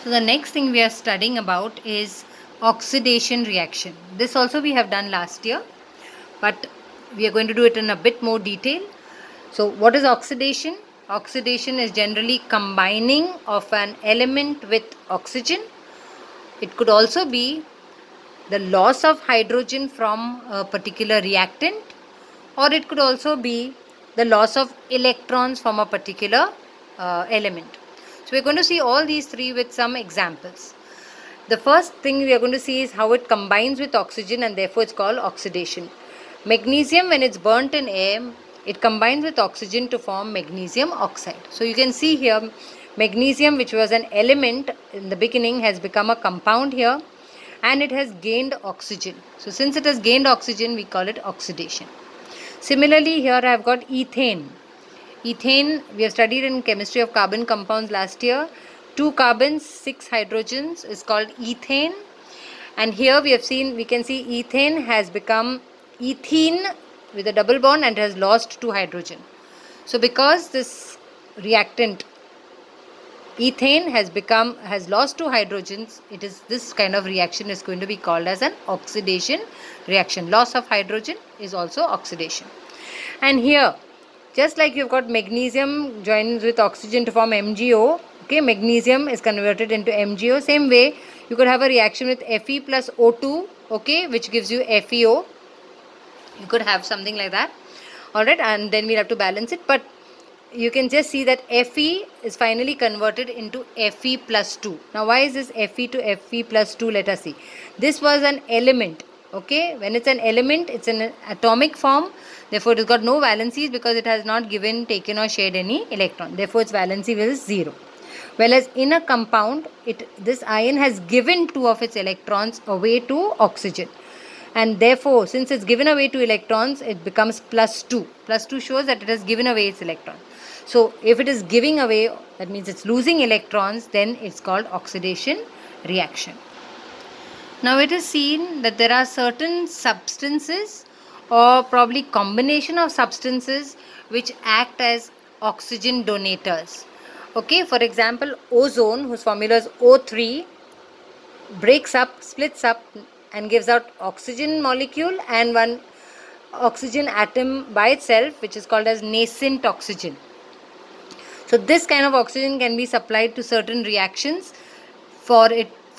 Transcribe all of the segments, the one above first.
So the next thing we are studying about is oxidation reaction. This also we have done last year, but we are going to do it in a bit more detail. So what is oxidation? Oxidation is generally combining of an element with oxygen. It could also be the loss of hydrogen from a particular reactant, or it could also be the loss of electrons from a particular element. So we're going to see all these three with some examples. The first thing we are going to see is how it combines with oxygen, and therefore it's called oxidation. Magnesium, when it's burnt in air, it combines with oxygen to form magnesium oxide. So you can see here magnesium, which was an element in the beginning, has become a compound here, and it has gained oxygen. So since it has gained oxygen, we call it oxidation. Similarly, here I have got ethane. Ethane, we have studied in chemistry of carbon compounds last year. 2 carbons, 6 hydrogens is called ethane. And here we can see ethane has become ethene with a double bond and has lost 2 hydrogen. So because this reactant ethane has lost 2 hydrogens, this kind of reaction is going to be called as an oxidation reaction. Loss of hydrogen is also oxidation. And here, just like you've got magnesium joins with oxygen to form MgO, okay, magnesium is converted into MgO. Same way, you could have a reaction with Fe plus O2, okay, which gives you FeO. You could have something like that, alright, and then we'll have to balance it. But you can just see that Fe is finally converted into Fe plus 2. Now, why is this Fe to Fe plus 2? Let us see. This was an element. Okay, when it's an element, it's an atomic form. Therefore, it has got no valencies because it has not taken or shared any electron. Therefore, its valency is 0. Whereas in a compound, this ion has given 2 of its electrons away to oxygen. And therefore, since it's given away 2 electrons, it becomes plus 2. Plus 2 shows that it has given away its electron. So, if it is giving away, that means it's losing electrons, then it's called oxidation reaction. Now, it is seen that there are certain substances or probably combination of substances which act as oxygen donators. Okay, for example, ozone, whose formula is O3, splits up and gives out oxygen molecule and one oxygen atom by itself, which is called as nascent oxygen. So this kind of oxygen can be supplied to certain reactions for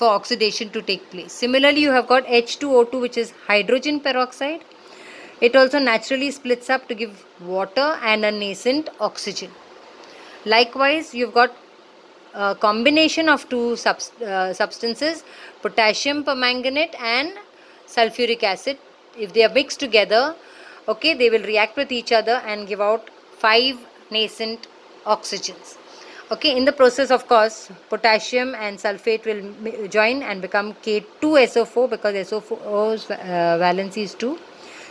oxidation to take place. Similarly, you have got H2O2, which is hydrogen peroxide. It also naturally splits up to give water and a nascent oxygen. Likewise, you've got a combination of two substances, potassium permanganate and sulfuric acid. If they are mixed together, okay, they will react with each other and give out 5 nascent oxygens. Okay, in the process, of course, potassium and sulfate will join and become K2SO4 because SO4's valency is 2.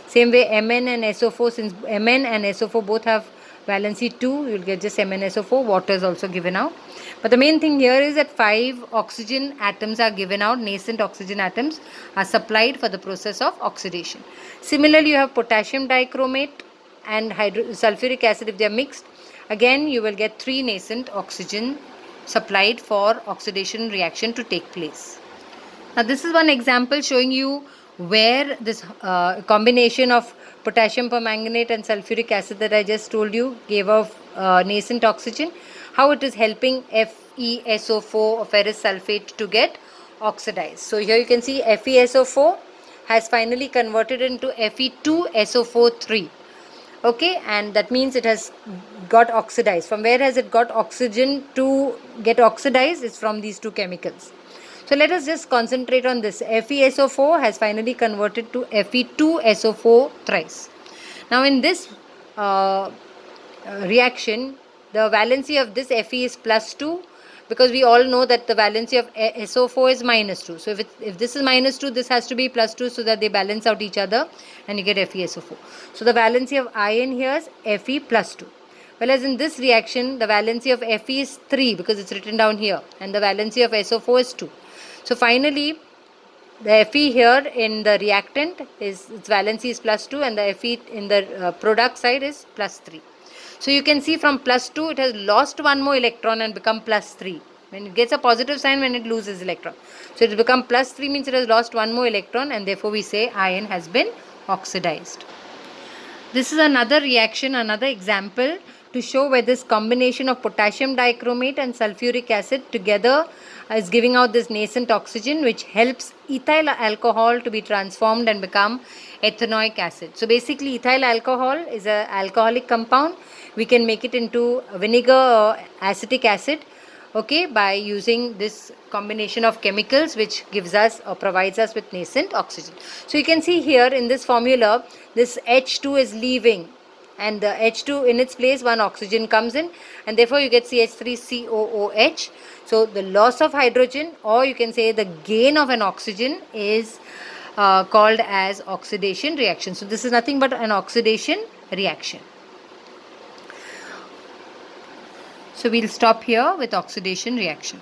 Same way Mn and SO4, since Mn and SO4 both have valency 2, you will get just MnSO4. Water is also given out. But the main thing here is that 5 oxygen atoms are given out, nascent oxygen atoms are supplied for the process of oxidation. Similarly, you have potassium dichromate and sulfuric acid. If they are mixed, again you will get 3 nascent oxygen supplied for oxidation reaction to take place. Now, this is one example showing you where this combination of potassium permanganate and sulfuric acid that I just told you gave off nascent oxygen, how it is helping FeSO4 or ferrous sulfate to get oxidized. So here you can see FeSO4 has finally converted into Fe2SO4 okay, and that means it has got oxidized. From where has it got oxygen to get oxidized? It's from these two chemicals. So let us just concentrate on this. FeSO4 has finally converted to Fe2SO4 thrice. Now in this reaction, the valency of this Fe is plus 2, because we all know that the valency of SO4 is minus 2. So if this is minus 2, this has to be plus 2 so that they balance out each other and you get FeSO4. So the valency of ion here is Fe plus 2. Whereas in this reaction, the valency of Fe is 3 because it's written down here, and the valency of SO4 is 2. So finally, the Fe here in the reactant its valency is plus 2, and the Fe in the product side is plus 3. So you can see from plus 2 it has lost one more electron and become plus 3. When it gets a positive sign, when it loses electron. So it will become +3 means it has lost one more electron, and therefore we say iron has been oxidized. This is another reaction, another example to show where this combination of potassium dichromate and sulfuric acid together is giving out this nascent oxygen, which helps ethyl alcohol to be transformed and become ethanoic acid. So basically ethyl alcohol is an alcoholic compound. We can make it into vinegar or acetic acid, okay, by using this combination of chemicals, which gives us or provides us with nascent oxygen. So you can see here in this formula, this H2 is leaving, and the H2 in its place one oxygen comes in, and therefore you get CH3COOH. So the loss of hydrogen, or you can say the gain of an oxygen, is called as oxidation reaction. So this is nothing but an oxidation reaction. So we'll stop here with oxidation reaction.